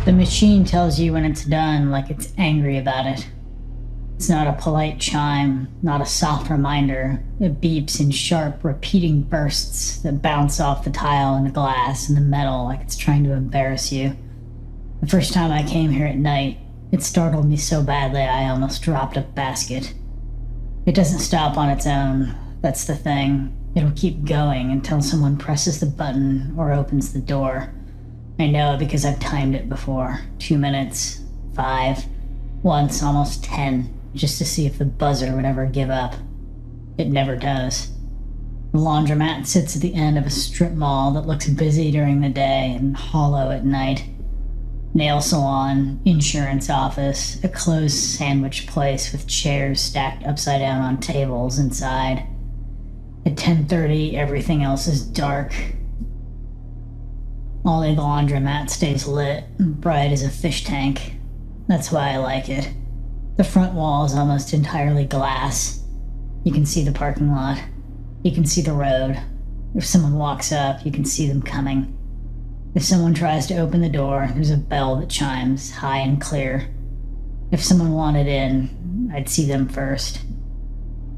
The machine tells you when it's done, like it's angry about it. It's not a polite chime, not a soft reminder. It beeps in sharp, repeating bursts that bounce off the tile and the glass and the metal like it's trying to embarrass you. The first time I came here at night, it startled me so badly I almost dropped a basket. It doesn't stop on its own, that's the thing. It'll keep going until someone presses the button or opens the door. I know because I've timed it before. 2 minutes, 5, once almost 10, just to see if the buzzer would ever give up. It never does. The laundromat sits at the end of a strip mall that looks busy during the day and hollow at night. Nail salon, insurance office, a closed sandwich place with chairs stacked upside down on tables inside. At 10:30, everything else is dark. Only the laundromat stays lit and bright as a fish tank. That's why I like it. The front wall is almost entirely glass. You can see the parking lot. You can see the road. If someone walks up, you can see them coming. If someone tries to open the door, there's a bell that chimes, high and clear. If someone wanted in, I'd see them first.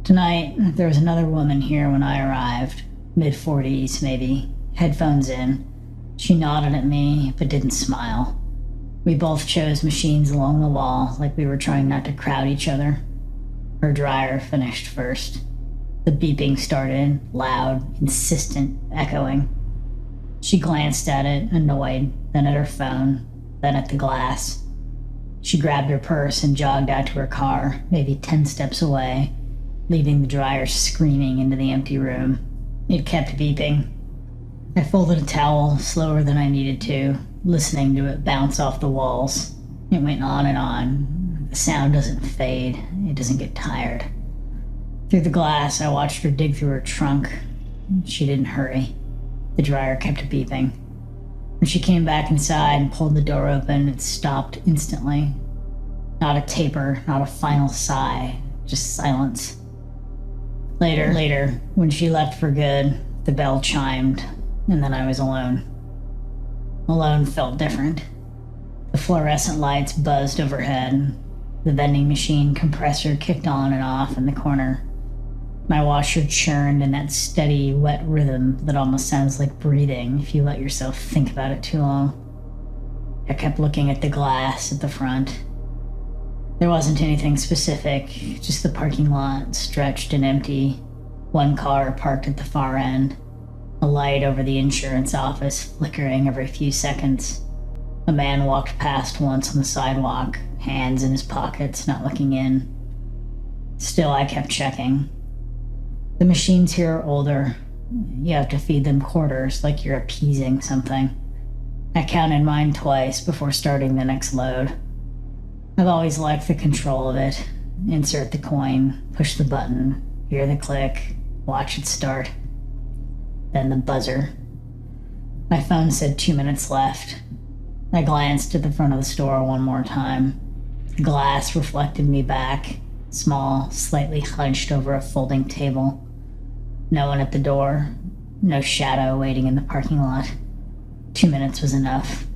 Tonight, there was another woman here when I arrived. Mid-40s, maybe. Headphones in. She nodded at me, but didn't smile. We both chose machines along the wall, like we were trying not to crowd each other. Her dryer finished first. The beeping started, loud, insistent, echoing. She glanced at it, annoyed, then at her phone, then at the glass. She grabbed her purse and jogged out to her car, maybe 10 steps away, leaving the dryer screaming into the empty room. It kept beeping. I folded a towel slower than I needed to, listening to it bounce off the walls. It went on and on. The sound doesn't fade. It doesn't get tired. Through the glass, I watched her dig through her trunk. She didn't hurry. The dryer kept beeping. When she came back inside and pulled the door open, it stopped instantly. Not a taper, not a final sigh, just silence. Later, when she left for good, the bell chimed, and then I was alone. Alone felt different. The fluorescent lights buzzed overhead. The vending machine compressor kicked on and off in the corner. My washer churned in that steady, wet rhythm that almost sounds like breathing if you let yourself think about it too long. I kept looking at the glass at the front. There wasn't anything specific, just the parking lot stretched and empty. One car parked at the far end. A light over the insurance office flickering every few seconds. A man walked past once on the sidewalk, hands in his pockets, not looking in. Still, I kept checking. The machines here are older. You have to feed them quarters like you're appeasing something. I counted mine twice before starting the next load. I've always liked the control of it. Insert the coin, push the button, hear the click, watch it start. Then the buzzer. My phone said 2 minutes left. I glanced at the front of the store one more time. The glass reflected me back, small, slightly hunched over a folding table. No one at the door. No shadow waiting in the parking lot. 2 minutes was enough.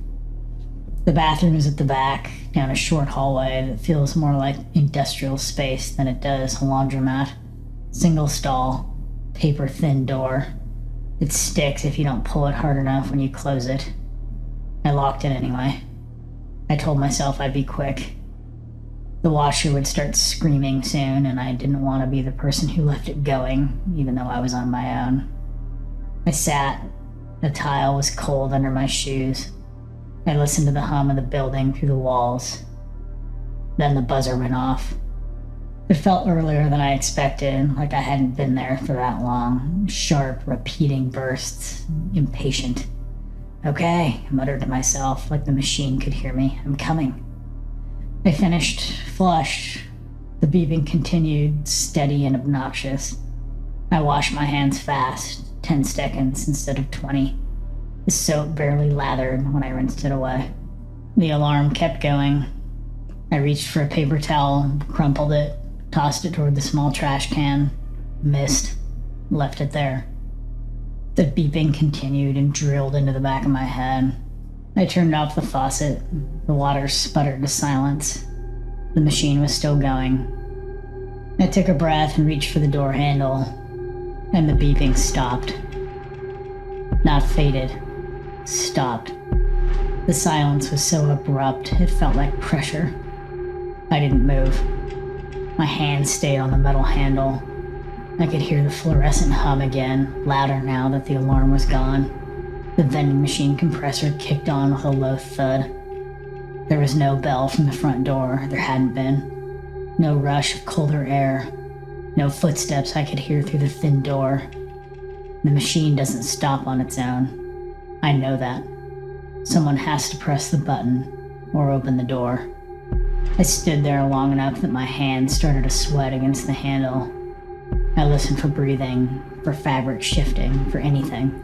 The bathroom is at the back, down a short hallway that feels more like industrial space than it does a laundromat. Single stall, paper-thin door. It sticks if you don't pull it hard enough when you close it. I locked it anyway. I told myself I'd be quick. The washer would start screaming soon, and I didn't want to be the person who left it going, even though I was on my own. I sat. The tile was cold under my shoes. I listened to the hum of the building through the walls. Then the buzzer went off. It felt earlier than I expected, like I hadn't been there for that long. Sharp, repeating bursts. Impatient. Okay, I muttered to myself, like the machine could hear me. I'm coming. I finished, flushed. The beeping continued, steady and obnoxious. I washed my hands fast, 10 seconds instead of 20. The soap barely lathered when I rinsed it away. The alarm kept going. I reached for a paper towel, crumpled it, tossed it toward the small trash can, missed, left it there. The beeping continued and drilled into the back of my head. I turned off the faucet. The water sputtered to silence. The machine was still going. I took a breath and reached for the door handle, and the beeping stopped. Not faded. Stopped. The silence was so abrupt, it felt like pressure. I didn't move. My hand stayed on the metal handle. I could hear the fluorescent hum again, louder now that the alarm was gone. The vending machine compressor kicked on with a low thud. There was no bell from the front door. There hadn't been. No rush of colder air. No footsteps I could hear through the thin door. The machine doesn't stop on its own. I know that. Someone has to press the button or open the door. I stood there long enough that my hands started to sweat against the handle. I listened for breathing, for fabric shifting, for anything.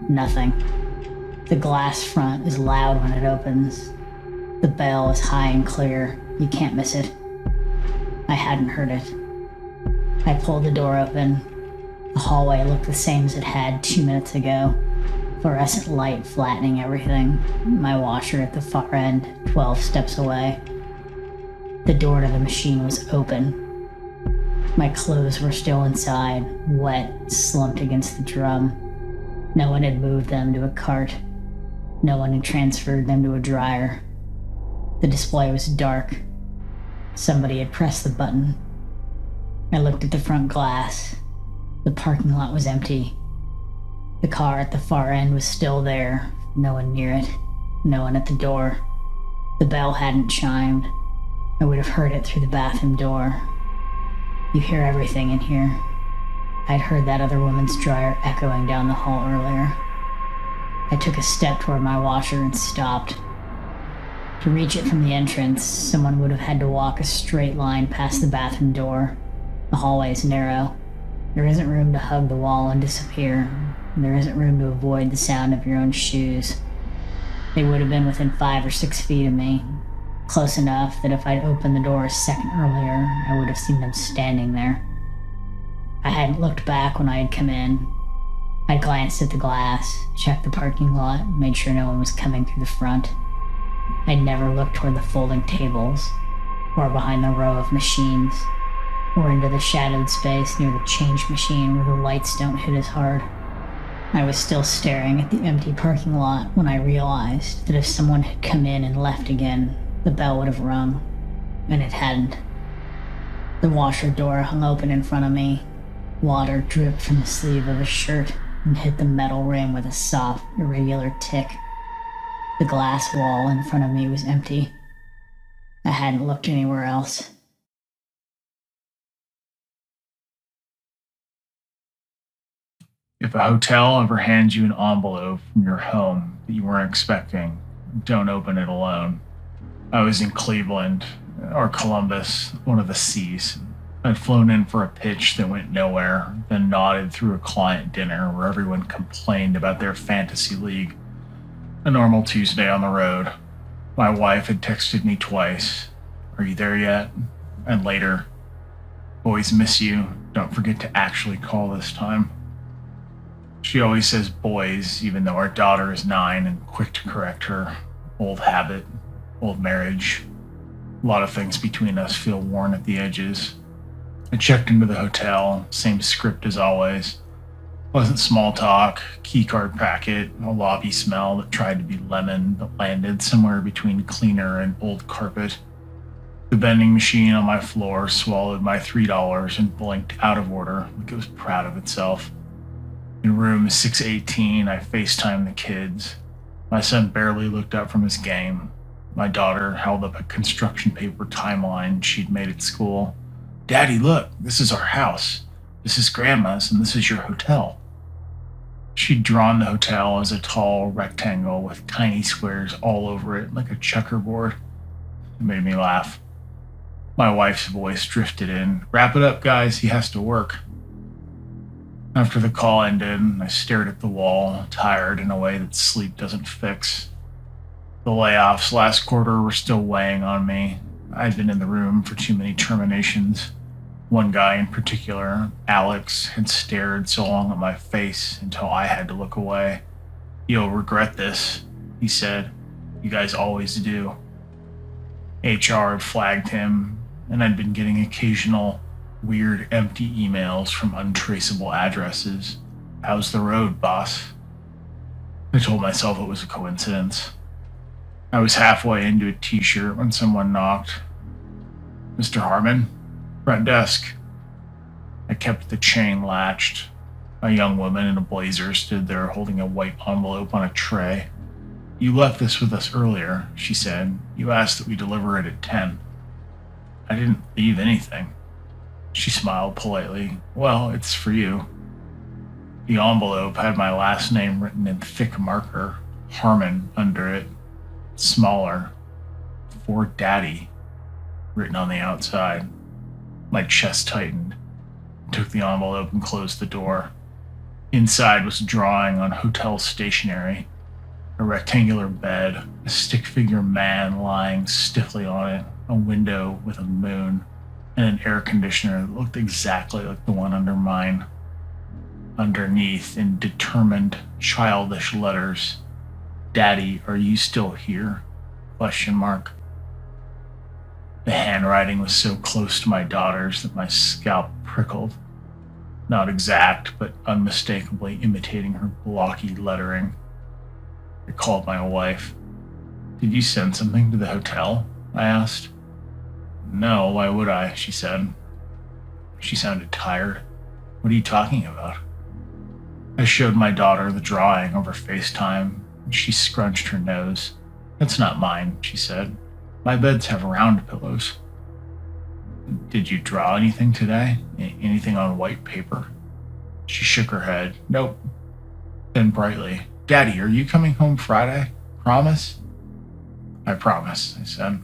Nothing. The glass front is loud when it opens. The bell is high and clear. You can't miss it. I hadn't heard it. I pulled the door open. The hallway looked the same as it had 2 minutes ago. Fluorescent light flattening everything. My washer at the far end, 12 steps away. The door to the machine was open. My clothes were still inside, wet, slumped against the drum. No one had moved them to a cart. No one had transferred them to a dryer. The display was dark. Somebody had pressed the button. I looked at the front glass. The parking lot was empty. The car at the far end was still there. No one near it. No one at the door. The bell hadn't chimed. I would have heard it through the bathroom door. You hear everything in here. I'd heard that other woman's dryer echoing down the hall earlier. I took a step toward my washer and stopped. To reach it from the entrance, someone would have had to walk a straight line past the bathroom door. The hallway is narrow. There isn't room to hug the wall and disappear. There isn't room to avoid the sound of your own shoes. They would have been within 5 or 6 feet of me, close enough that if I'd opened the door a second earlier, I would have seen them standing there. I hadn't looked back when I had come in. I glanced at the glass, checked the parking lot, made sure no one was coming through the front. I'd never looked toward the folding tables, or behind the row of machines, or into the shadowed space near the change machine where the lights don't hit as hard. I was still staring at the empty parking lot when I realized that if someone had come in and left again, the bell would have rung, and it hadn't. The washer door hung open in front of me. Water dripped from the sleeve of a shirt and hit the metal rim with a soft, irregular tick. The glass wall in front of me was empty. I hadn't looked anywhere else. If a hotel ever hands you an envelope from your home that you weren't expecting, don't open it alone. I was in Cleveland, or Columbus, one of the C's. I'd flown in for a pitch that went nowhere, then nodded through a client dinner where everyone complained about their fantasy league. A normal Tuesday on the road. My wife had texted me twice, "Are you there yet?" And later, "Boys miss you. Don't forget to actually call this time." She always says boys, even though our daughter is 9 and quick to correct her. Old habit, old marriage. A lot of things between us feel worn at the edges. I checked into the hotel, same script as always. Pleasant small talk, keycard packet, a lobby smell that tried to be lemon but landed somewhere between cleaner and old carpet. The vending machine on my floor swallowed my $3 and blinked out of order like it was proud of itself. In room 618, I FaceTimed the kids. My son barely looked up from his game. My daughter held up a construction paper timeline she'd made at school. "Daddy, look, this is our house. This is Grandma's, and this is your hotel." She'd drawn the hotel as a tall rectangle with tiny squares all over it like a checkerboard. It made me laugh. My wife's voice drifted in. "Wrap it up, guys. He has to work." After the call ended, I stared at the wall, tired in a way that sleep doesn't fix. The layoffs last quarter were still weighing on me. I'd been in the room for too many terminations. One guy in particular, Alex, had stared so long at my face until I had to look away. "You'll regret this," he said. You guys always do. HR had flagged him, and I'd been getting occasional weird empty emails from untraceable addresses. How's the road, boss? I told myself it was a coincidence. I was halfway into a t-shirt when someone knocked. Mr. Harmon? Front desk. I kept the chain latched. A young woman in a blazer stood there holding a white envelope on a tray. You left this with us earlier, she said. You asked that we deliver it at 10. I didn't leave anything. She smiled politely. Well, it's for you. The envelope had my last name written in thick marker, Harmon, under it. Smaller. For Daddy, written on the outside. My chest tightened. I took the envelope and closed the door. Inside was a drawing on hotel stationery. A rectangular bed, a stick figure man lying stiffly on it, a window with a moon, and an air conditioner that looked exactly like the one under mine. Underneath, in determined, childish letters, Daddy, are you still here? ? The handwriting was so close to my daughter's that my scalp prickled. Not exact, but unmistakably imitating her blocky lettering. I called my wife. Did you send something to the hotel? I asked. No, why would I? She said. She sounded tired. What are you talking about? I showed my daughter the drawing over FaceTime, and she scrunched her nose. That's not mine, she said. My beds have round pillows. Did you draw anything today? Anything on white paper? She shook her head. Nope. Then brightly, Daddy, are you coming home Friday? Promise? I promise, I said.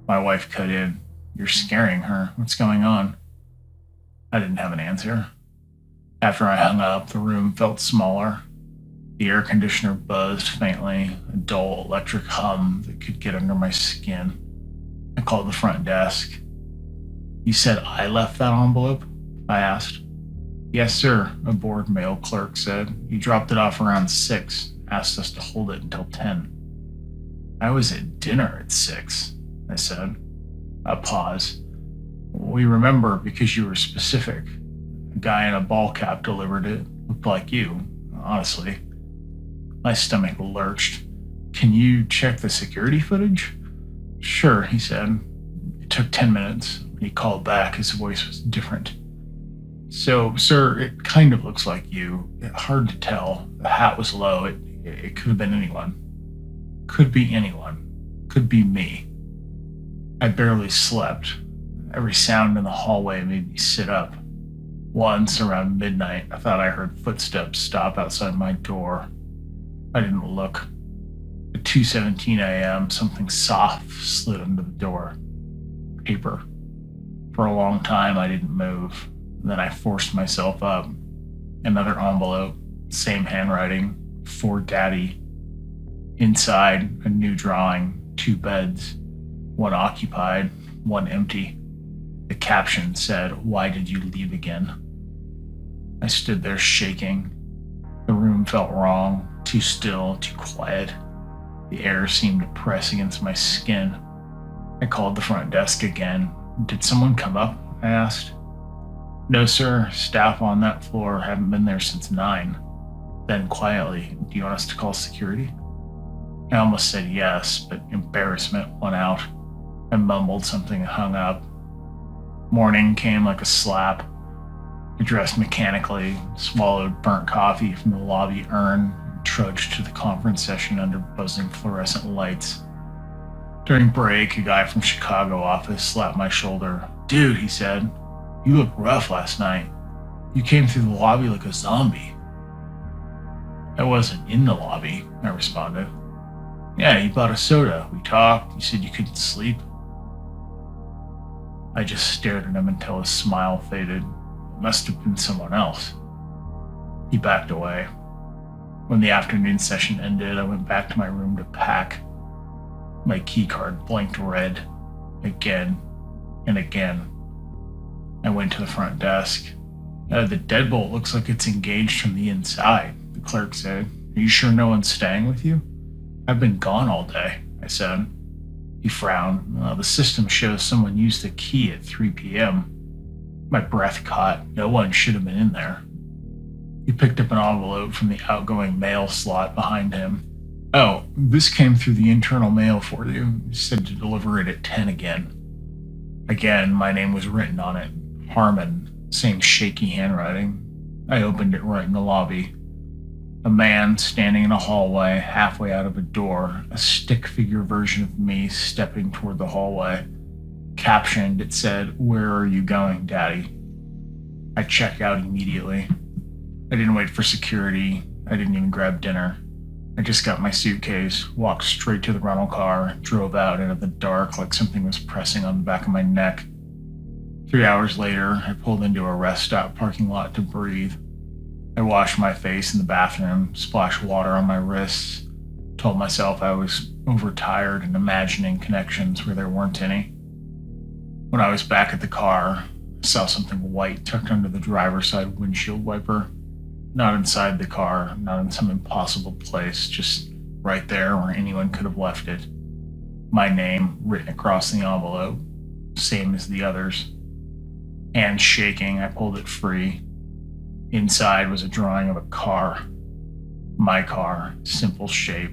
My wife cut in. You're scaring her. What's going on? I didn't have an answer. After I hung up, the room felt smaller. The air conditioner buzzed faintly, a dull electric hum that could get under my skin. I called the front desk. You said I left that envelope? I asked. Yes, sir, a bored mail clerk said. You dropped it off around 6, asked us to hold it until 10. I was at dinner at 6, I said. A pause. We remember because you were specific. A guy in a ball cap delivered it. Looked like you, honestly. My stomach lurched. Can you check the security footage? Sure, he said. It took 10 minutes. When he called back, his voice was different. So, sir, it kind of looks like you. Hard to tell. The hat was low. It could have been anyone. Could be anyone. Could be me. I barely slept. Every sound in the hallway made me sit up. Once, around midnight, I thought I heard footsteps stop outside my door. I didn't look. At 2:17 a.m., something soft slid under the door. Paper. For a long time, I didn't move. Then I forced myself up. Another envelope, same handwriting, for Daddy. Inside, a new drawing, 2 beds, one occupied, one empty. The caption said, "Why did you leave again?" I stood there shaking. The room felt wrong, too still, too quiet. The air seemed to press against my skin. I called the front desk again. Did someone come up? I asked. No, sir. Staff on that floor haven't been there since 9. Then quietly, do you want us to call security? I almost said yes, but embarrassment won out. I mumbled something and hung up. Morning came like a slap. I dressed mechanically, swallowed burnt coffee from the lobby urn, and trudged to the conference session under buzzing fluorescent lights. During break, a guy from Chicago office slapped my shoulder. Dude, he said, you looked rough last night. You came through the lobby like a zombie. I wasn't in the lobby, I responded. Yeah, you bought a soda. We talked. You said you couldn't sleep. I just stared at him until his smile faded. It must have been someone else. He backed away. When the afternoon session ended, I went back to my room to pack. My keycard blinked red. Again and again. I went to the front desk. The deadbolt looks like it's engaged from the inside, the clerk said. Are you sure no one's staying with you? I've been gone all day, I said. He frowned. The system shows someone used a key at 3 p.m. My breath caught. No one should have been in there. He picked up an envelope from the outgoing mail slot behind him. Oh, this came through the internal mail for you. He said to deliver it at 10 again. Again, my name was written on it. Harmon. Same shaky handwriting. I opened it right in the lobby. A man standing in a hallway, halfway out of a door, a stick figure version of me stepping toward the hallway. Captioned, it said, "Where are you going, Daddy?" I checked out immediately. I didn't wait for security. I didn't even grab dinner. I just got my suitcase, walked straight to the rental car, drove out into the dark like something was pressing on the back of my neck. 3 hours later, I pulled into a rest stop parking lot to breathe. I washed my face in the bathroom, splashed water on my wrists, told myself I was overtired and imagining connections where there weren't any. When I was back at the car, I saw something white tucked under the driver's side windshield wiper. Not inside the car, not in some impossible place, just right there where anyone could have left it. My name written across the envelope, same as the others. Hands shaking, I pulled it free. Inside was a drawing of a car. My car, simple shape.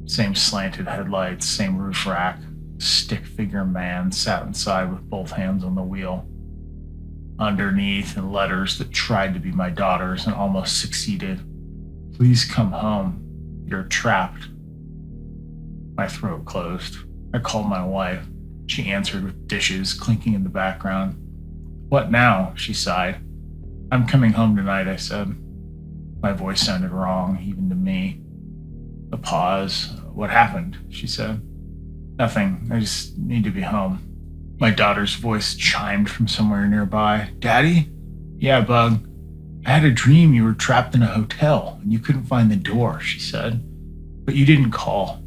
Same slanted headlights, same roof rack. Stick figure man sat inside with both hands on the wheel. Underneath, in letters that tried to be my daughter's and almost succeeded, "Please come home. You're trapped." My throat closed. I called my wife. She answered with dishes clinking in the background. "What now?" she sighed. "I'm coming home tonight," I said. My voice sounded wrong, even to me. A pause. "What happened?" she said. "Nothing. I just need to be home." My daughter's voice chimed from somewhere nearby. "Daddy?" "Yeah, Bug. I had a dream you were trapped in a hotel and you couldn't find the door," she said. "But you didn't call.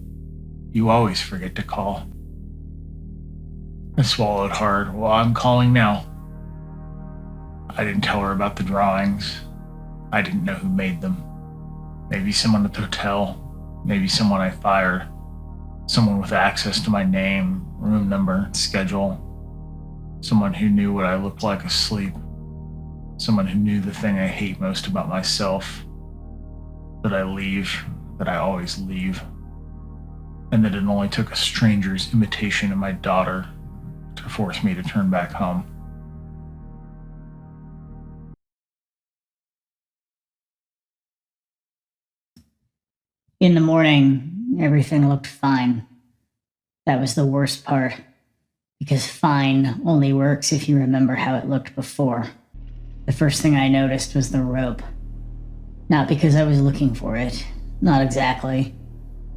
You always forget to call." I swallowed hard. "Well, I'm calling now." I didn't tell her about the drawings. I didn't know who made them. Maybe someone at the hotel. Maybe someone I fired. Someone with access to my name, room number, schedule. Someone who knew what I looked like asleep. Someone who knew the thing I hate most about myself. That I leave, that I always leave. And that it only took a stranger's imitation of my daughter to force me to turn back home. In the morning, everything looked fine. That was the worst part, because fine only works if you remember how it looked before. The first thing I noticed was the rope. Not because I was looking for it, not exactly.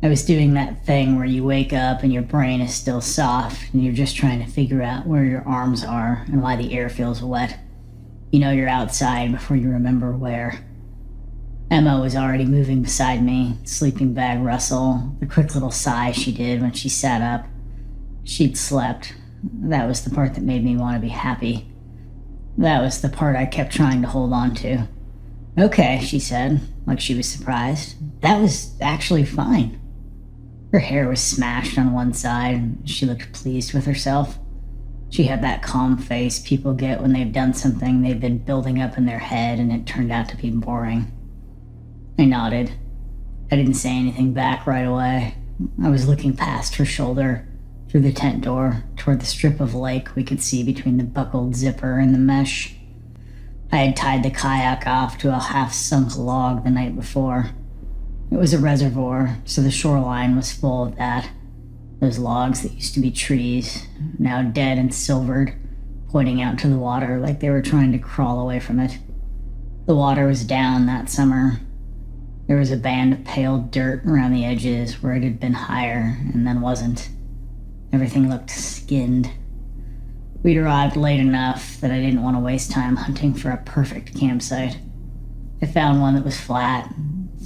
I was doing that thing where you wake up and your brain is still soft and you're just trying to figure out where your arms are and why the air feels wet. You know you're outside before you remember where. Emma was already moving beside me, sleeping bag rustle, the quick little sigh she did when she sat up. She'd slept. That was the part that made me want to be happy. That was the part I kept trying to hold on to. "Okay," she said, like she was surprised. "That was actually fine." Her hair was smashed on one side, and she looked pleased with herself. She had that calm face people get when they've done something they've been building up in their head and it turned out to be boring. I nodded. I didn't say anything back right away. I was looking past her shoulder, through the tent door, toward the strip of lake we could see between the buckled zipper and the mesh. I had tied the kayak off to a half-sunk log the night before. It was a reservoir, so the shoreline was full of that. Those logs that used to be trees, now dead and silvered, pointing out to the water like they were trying to crawl away from it. The water was down that summer. There was a band of pale dirt around the edges where it had been higher and then wasn't. Everything looked skinned. We'd arrived late enough that I didn't want to waste time hunting for a perfect campsite. I found one that was flat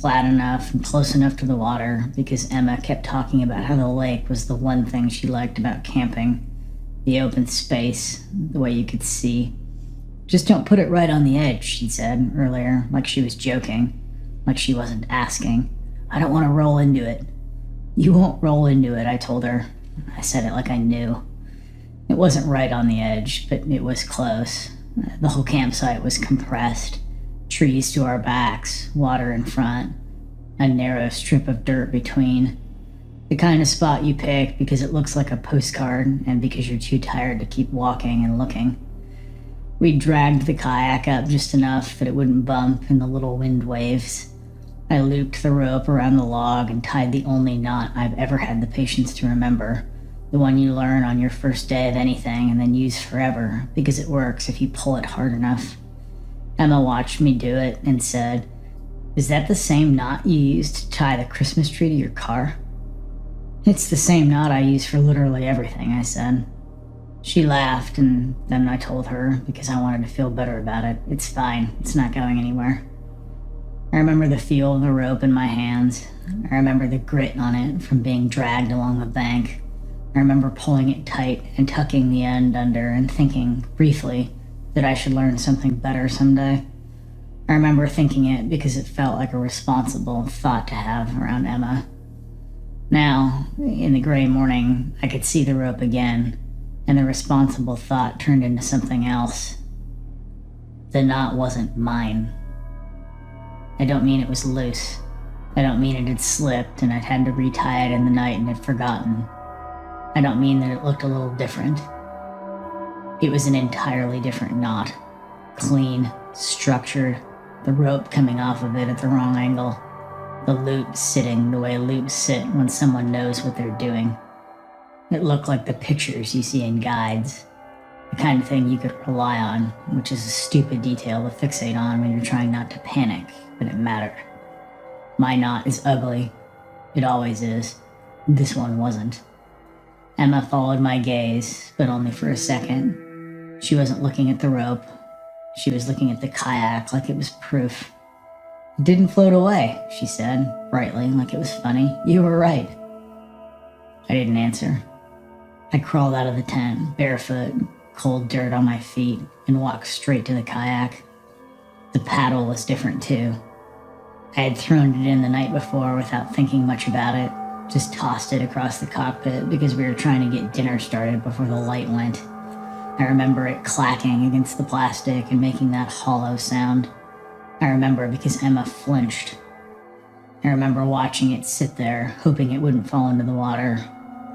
enough and close enough to the water because Emma kept talking about how the lake was the one thing she liked about camping. The open space, the way you could see. "Just don't put it right on the edge," she said earlier, like she was joking. Like she wasn't asking. "I don't want to roll into it." You won't roll into it, I told her. I said it like I knew. It wasn't right on the edge, but it was close. The whole campsite was compressed. Trees to our backs, water in front, a narrow strip of dirt between. The kind of spot you pick because it looks like a postcard and because you're too tired to keep walking and looking. We dragged the kayak up just enough that it wouldn't bump in the little wind waves. I looped the rope around the log and tied the only knot I've ever had the patience to remember, the one you learn on your first day of anything and then use forever because it works if you pull it hard enough. Emma watched me do it and said, "Is that the same knot you used to tie the Christmas tree to your car?" "It's the same knot I use for literally everything," I said. She laughed, and then I told her, because I wanted to feel better about it, "It's fine, it's not going anywhere." I remember the feel of the rope in my hands. I remember the grit on it from being dragged along the bank. I remember pulling it tight and tucking the end under and thinking, briefly, that I should learn something better someday. I remember thinking it because it felt like a responsible thought to have around Emma. Now, in the gray morning, I could see the rope again, and the responsible thought turned into something else. The knot wasn't mine. I don't mean it was loose. I don't mean it had slipped and I'd had to retie it in the night and had forgotten. I don't mean that it looked a little different. It was an entirely different knot. Clean, structured, the rope coming off of it at the wrong angle. The loop sitting the way loops sit when someone knows what they're doing. It looked like the pictures you see in guides. The kind of thing you could rely on, which is a stupid detail to fixate on when you're trying not to panic, but it mattered. My knot is ugly. It always is. This one wasn't. Emma followed my gaze, but only for a second. She wasn't looking at the rope. She was looking at the kayak like it was proof. "It didn't float away," she said, brightly, like it was funny. "You were right." I didn't answer. I crawled out of the tent, barefoot, cold dirt on my feet, and walked straight to the kayak. The paddle was different too. I had thrown it in the night before without thinking much about it, just tossed it across the cockpit because we were trying to get dinner started before the light went. I remember it clacking against the plastic and making that hollow sound. I remember because Emma flinched. I remember watching it sit there, hoping it wouldn't fall into the water,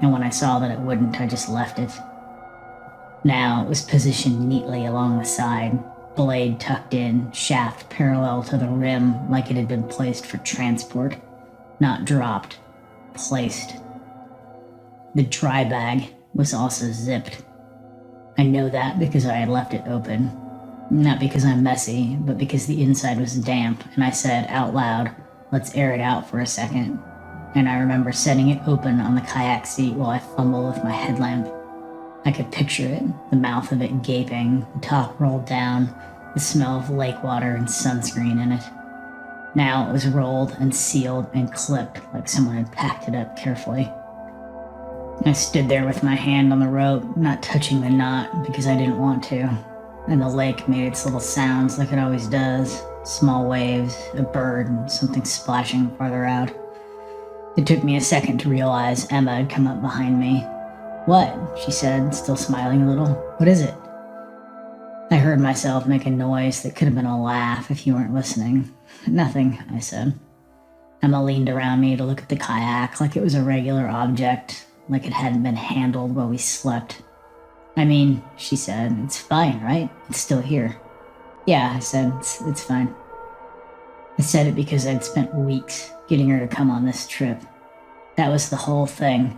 and when I saw that it wouldn't, I just left it. Now it was positioned neatly along the side, blade tucked in, shaft parallel to the rim like it had been placed for transport. Not dropped, placed. The dry bag was also zipped. I know that because I had left it open. Not because I'm messy, but because the inside was damp, and I said out loud, "Let's air it out for a second." And I remember setting it open on the kayak seat while I fumbled with my headlamp. I could picture it, the mouth of it gaping, the top rolled down, the smell of lake water and sunscreen in it. Now it was rolled and sealed and clipped like someone had packed it up carefully. I stood there with my hand on the rope, not touching the knot because I didn't want to, and the lake made its little sounds like it always does, small waves, a bird, and something splashing farther out. It took me a second to realize Emma had come up behind me. "What?" she said, still smiling a little. "What is it?" I heard myself make a noise that could have been a laugh if you weren't listening. "Nothing," I said. Emma leaned around me to look at the kayak like it was a regular object, like it hadn't been handled while we slept. "I mean," she said, "it's fine, right? It's still here." "Yeah," I said, it's fine." I said it because I'd spent weeks getting her to come on this trip. That was the whole thing.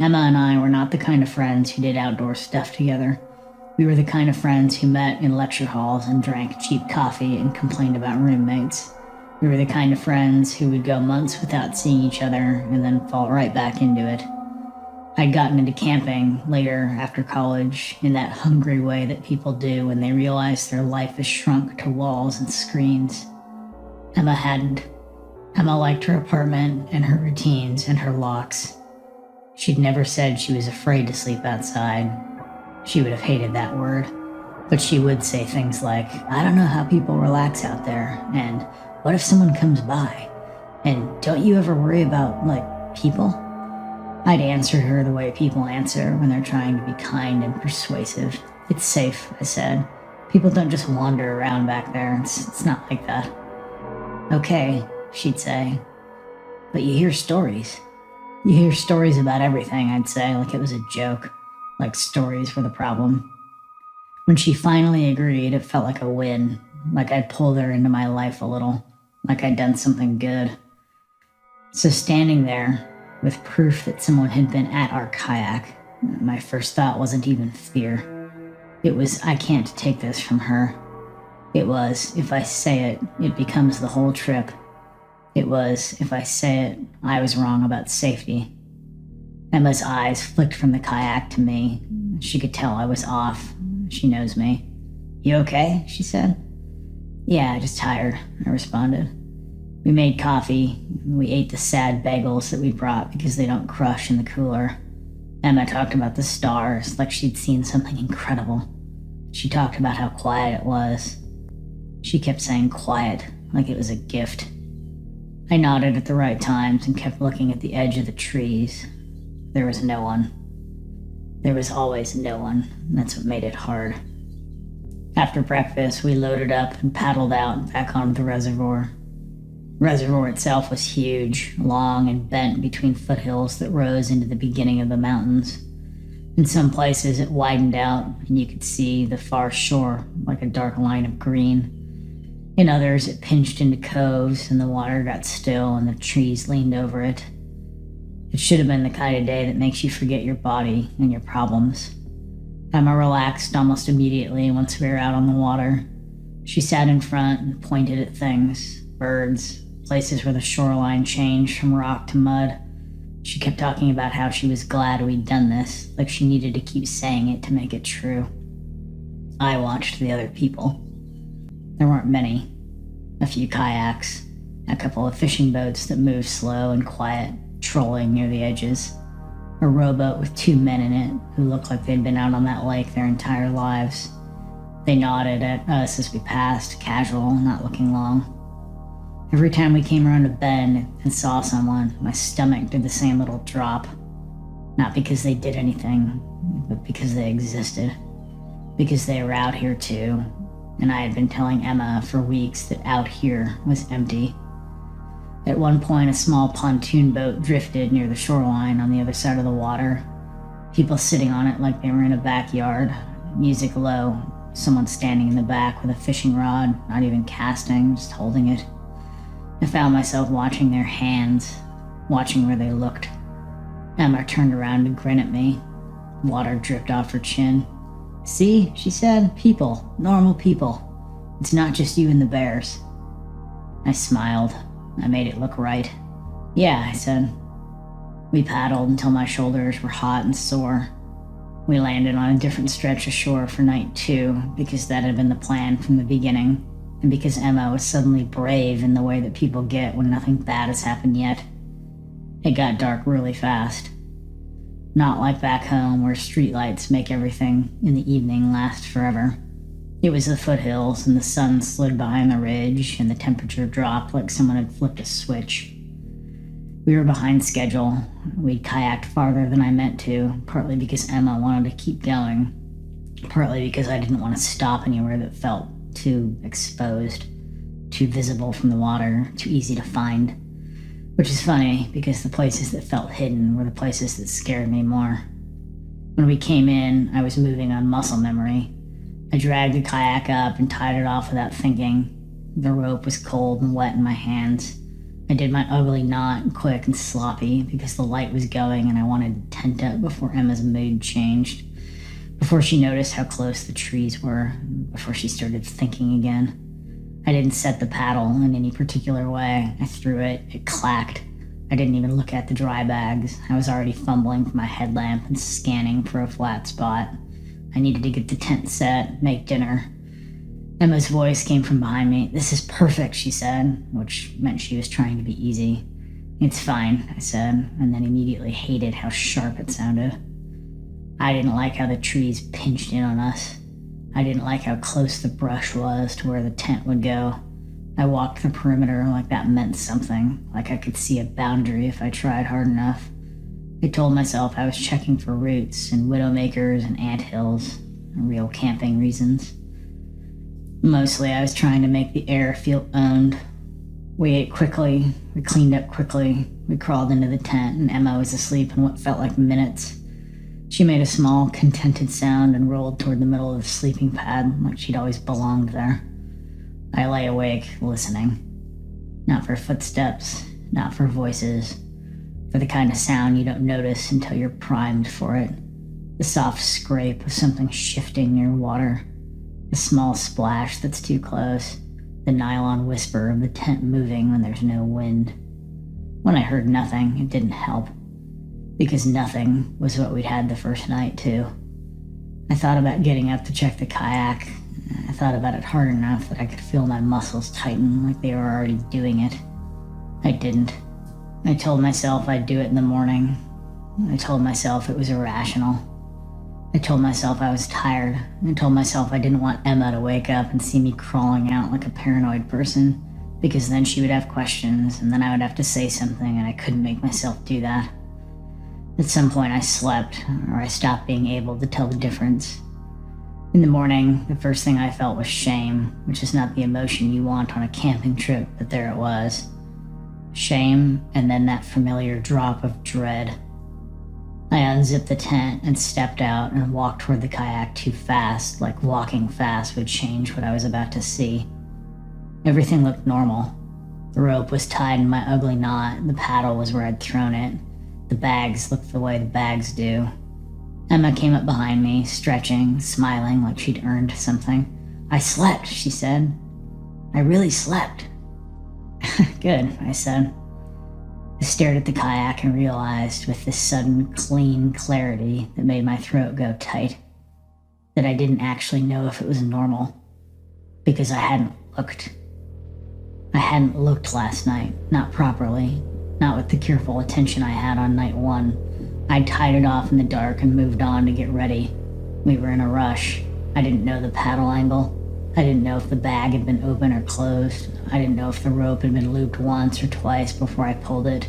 Emma and I were not the kind of friends who did outdoor stuff together. We were the kind of friends who met in lecture halls and drank cheap coffee and complained about roommates. We were the kind of friends who would go months without seeing each other and then fall right back into it. I'd gotten into camping later after college in that hungry way that people do when they realize their life is shrunk to walls and screens. Emma hadn't. Emma liked her apartment and her routines and her locks. She'd never said she was afraid to sleep outside. She would have hated that word. But she would say things like, "I don't know how people relax out there," and "What if someone comes by?" And "Don't you ever worry about, people?" I'd answered her the way people answer when they're trying to be kind and persuasive. It's safe, I said. People don't just wander around back there. It's not like that. Okay, she'd say. But you hear stories. You hear stories about everything, I'd say, like it was a joke. Like stories were the problem. When she finally agreed, it felt like a win. Like I'd pulled her into my life a little. Like I'd done something good. So standing there, with proof that someone had been at our kayak, my first thought wasn't even fear. It was, I can't take this from her. It was, if I say it, it becomes the whole trip. It was, if I say it, I was wrong about safety. Emma's eyes flicked from the kayak to me. She could tell I was off. She knows me. You okay? She said. Yeah, just tired, I responded. We made coffee. We ate the sad bagels that we brought because they don't crush in the cooler. Emma talked about the stars like she'd seen something incredible. She talked about how quiet it was. She kept saying quiet like it was a gift. I nodded at the right times and kept looking at the edge of the trees. There was no one. There was always no one. That's what made it hard. After breakfast, we loaded up and paddled out back onto the reservoir. The reservoir itself was huge, long and bent between foothills that rose into the beginning of the mountains. In some places it widened out and you could see the far shore like a dark line of green. In others it pinched into coves and the water got still and the trees leaned over it. It should have been the kind of day that makes you forget your body and your problems. Emma relaxed almost immediately once we were out on the water. She sat in front and pointed at things, birds, places where the shoreline changed from rock to mud. She kept talking about how she was glad we'd done this, like she needed to keep saying it to make it true. I watched the other people. There weren't many. A few kayaks, a couple of fishing boats that moved slow and quiet, trolling near the edges. A rowboat with 2 men in it who looked like they'd been out on that lake their entire lives. They nodded at us as we passed, casual, not looking long. Every time we came around a bend and saw someone, my stomach did the same little drop. Not because they did anything, but because they existed. Because they were out here too, and I had been telling Emma for weeks that out here was empty. At one point, a small pontoon boat drifted near the shoreline on the other side of the water. People sitting on it like they were in a backyard, music low, someone standing in the back with a fishing rod, not even casting, just holding it. I found myself watching their hands, watching where they looked. Emma turned around to grin at me. Water dripped off her chin. See, she said, people, normal people. It's not just you and the bears. I smiled. I made it look right. Yeah, I said. We paddled until my shoulders were hot and sore. We landed on a different stretch of shore for night 2 because that had been the plan from the beginning. And because Emma was suddenly brave in the way that people get when nothing bad has happened yet. It got dark really fast. Not like back home where streetlights make everything in the evening last forever. It was the foothills and the sun slid behind the ridge and the temperature dropped like someone had flipped a switch. We were behind schedule. We'd kayaked farther than I meant to, partly because Emma wanted to keep going, partly because I didn't want to stop anywhere that felt too exposed, too visible from the water, too easy to find. Which is funny, because the places that felt hidden were the places that scared me more. When we came in, I was moving on muscle memory. I dragged the kayak up and tied it off without thinking. The rope was cold and wet in my hands. I did my ugly knot quick and sloppy because the light was going and I wanted to tent up before Emma's mood changed. Before she noticed how close the trees were, before she started thinking again. I didn't set the paddle in any particular way. I threw it, it clacked. I didn't even look at the dry bags. I was already fumbling for my headlamp and scanning for a flat spot. I needed to get the tent set, make dinner. Emma's voice came from behind me. This is perfect, she said, which meant she was trying to be easy. It's fine, I said, and then immediately hated how sharp it sounded. I didn't like how the trees pinched in on us. I didn't like how close the brush was to where the tent would go. I walked the perimeter like that meant something, like I could see a boundary if I tried hard enough. I told myself I was checking for roots and widowmakers and anthills, real camping reasons. Mostly I was trying to make the air feel owned. We ate quickly, we cleaned up quickly, we crawled into the tent, and Emma was asleep in what felt like minutes. She made a small, contented sound and rolled toward the middle of the sleeping pad like she'd always belonged there. I lay awake, listening. Not for footsteps, not for voices, for the kind of sound you don't notice until you're primed for it. The soft scrape of something shifting near water. The small splash that's too close. The nylon whisper of the tent moving when there's no wind. When I heard nothing, it didn't help. Because nothing was what we'd had the first night, too. I thought about getting up to check the kayak. I thought about it hard enough that I could feel my muscles tighten like they were already doing it. I didn't. I told myself I'd do it in the morning. I told myself it was irrational. I told myself I was tired. I told myself I didn't want Emma to wake up and see me crawling out like a paranoid person, because then she would have questions, and then I would have to say something, and I couldn't make myself do that. At some point I slept, or I stopped being able to tell the difference. In the morning, the first thing I felt was shame, which is not the emotion you want on a camping trip, but there it was. Shame, and then that familiar drop of dread. I unzipped the tent and stepped out and walked toward the kayak too fast, like walking fast would change what I was about to see. Everything looked normal. The rope was tied in my ugly knot, the paddle was where I'd thrown it. The bags looked the way the bags do. Emma came up behind me, stretching, smiling like she'd earned something. "I slept," she said. "I really slept." "Good," I said. I stared at the kayak and realized, with this sudden, clean clarity that made my throat go tight, that I didn't actually know if it was normal, because I hadn't looked. I hadn't looked last night, not properly, not with the careful attention I had on night one. I'd tied it off in the dark and moved on to get ready. We were in a rush. I didn't know the paddle angle. I didn't know if the bag had been open or closed. I didn't know if the rope had been looped once or twice before I pulled it.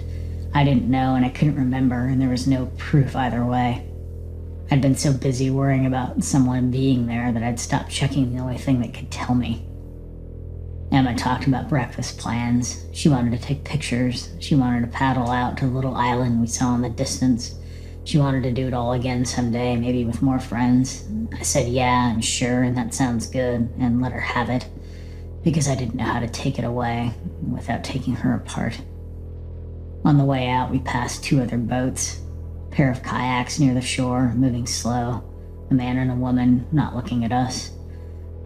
I didn't know, and I couldn't remember, and there was no proof either way. I'd been so busy worrying about someone being there that I'd stopped checking the only thing that could tell me. Emma talked about breakfast plans. She wanted to take pictures. She wanted to paddle out to the little island we saw in the distance. She wanted to do it all again someday, maybe with more friends. I said yeah and sure, and that sounds good, and let her have it, because I didn't know how to take it away without taking her apart. On the way out, we passed 2 other boats, a pair of kayaks near the shore, moving slow, a man and a woman not looking at us.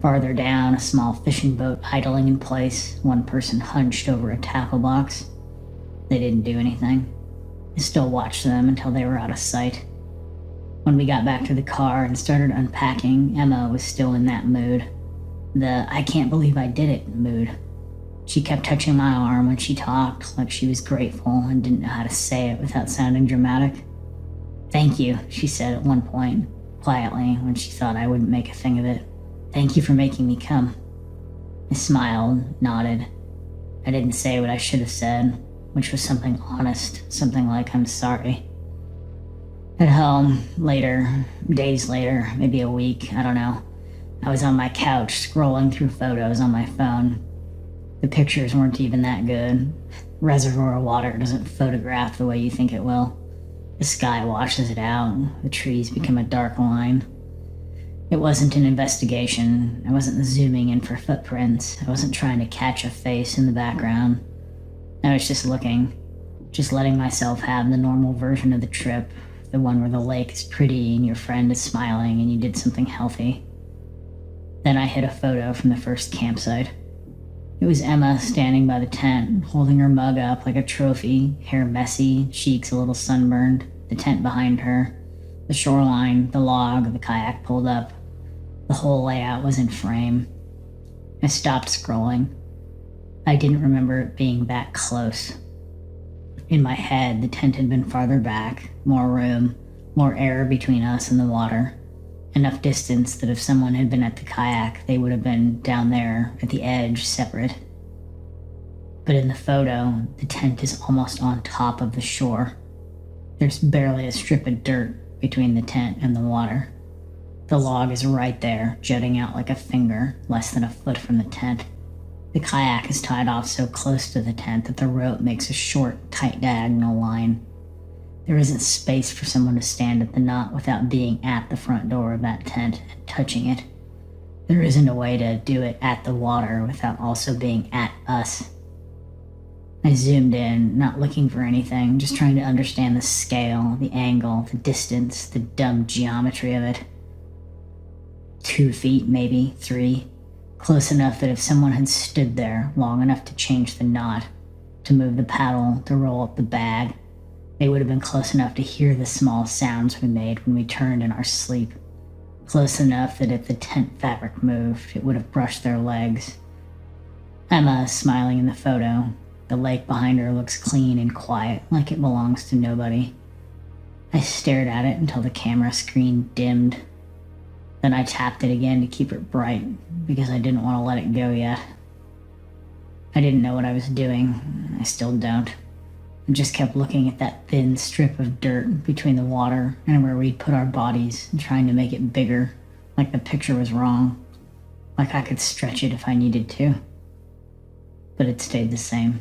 Farther down, a small fishing boat idling in place, one person hunched over a tackle box. They didn't do anything. I still watched them until they were out of sight. When we got back to the car and started unpacking, Emma was still in that mood. The "I can't believe I did it" mood. She kept touching my arm when she talked, like she was grateful and didn't know how to say it without sounding dramatic. "Thank you," she said at one point, quietly, when she thought I wouldn't make a thing of it. "Thank you for making me come." I smiled, nodded. I didn't say what I should have said, which was something honest, something like "I'm sorry." At home, later, days later, maybe a week, I don't know, I was on my couch scrolling through photos on my phone. The pictures weren't even that good. Reservoir water doesn't photograph the way you think it will. The sky washes it out, the trees become a dark line. It wasn't an investigation. I wasn't zooming in for footprints. I wasn't trying to catch a face in the background. I was just looking, just letting myself have the normal version of the trip, the one where the lake is pretty and your friend is smiling and you did something healthy. Then I hit a photo from the first campsite. It was Emma standing by the tent, holding her mug up like a trophy, hair messy, cheeks a little sunburned, the tent behind her, the shoreline, the log, the kayak pulled up. The whole layout was in frame. I stopped scrolling. I didn't remember it being that close. In my head, the tent had been farther back, more room, more air between us and the water. Enough distance that if someone had been at the kayak, they would have been down there at the edge, separate. But in the photo, the tent is almost on top of the shore. There's barely a strip of dirt between the tent and the water. The log is right there, jutting out like a finger, less than a foot from the tent. The kayak is tied off so close to the tent that the rope makes a short, tight diagonal line. There isn't space for someone to stand at the knot without being at the front door of that tent and touching it. There isn't a way to do it at the water without also being at us. I zoomed in, not looking for anything, just trying to understand the scale, the angle, the distance, the dumb geometry of it. 2 feet, maybe 3. Close enough that if someone had stood there long enough to change the knot, to move the paddle, to roll up the bag, they would have been close enough to hear the small sounds we made when we turned in our sleep. Close enough that if the tent fabric moved, it would have brushed their legs. Emma, smiling in the photo. The lake behind her looks clean and quiet, like it belongs to nobody. I stared at it until the camera screen dimmed. Then I tapped it again to keep it bright, because I didn't want to let it go yet. I didn't know what I was doing. I still don't. I just kept looking at that thin strip of dirt between the water and where we'd put our bodies and trying to make it bigger, like the picture was wrong, like I could stretch it if I needed to. But it stayed the same.